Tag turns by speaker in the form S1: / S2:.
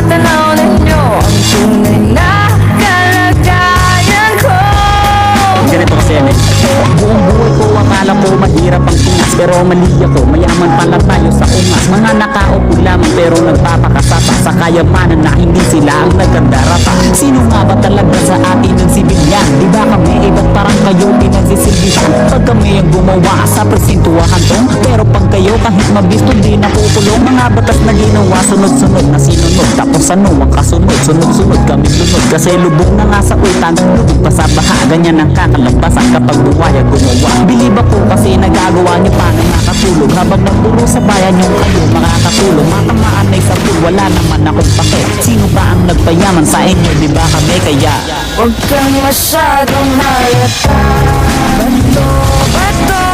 S1: matanaw ninyo ang tunay na kalagayan ko.
S2: Ganito kasi yan eh. Buong buhay ko akala ko mahirap ang pingas, pero mali ako, mayaman pala tayo sa ungas. Mga nakaupo lamang pero nagpapakasata sa kayamanan na hindi sila ang nagkandarata. Sino nga ba talaga sa atin ang sibilyan? Diba kami iba't parang kayo pinagsisilbihan? Pag kami ang gumawa sa presintuhan tong, pero pag kayo kahit mabisto di nakukulong. Mga batas na ginawa sunod-sunod na sinunod, tapos ano ang kasunod? Sunod-sunod kami lunod, kasi lubog na nga sa ultan, lubog pa sa baha. Ganyan ang kakalabasan kapag buwaya gumawa. Bilib ako kasi nagagawa niyo pa na makatulog, habang nagburo sa bayan yung kayo makakatulog. Matamaan ay sa pool, wala naman akong pake. Sino ba ang nagpayaman sa inyo? Diba kami kaya?
S1: Huwag kang masyadong halata. Bato, bato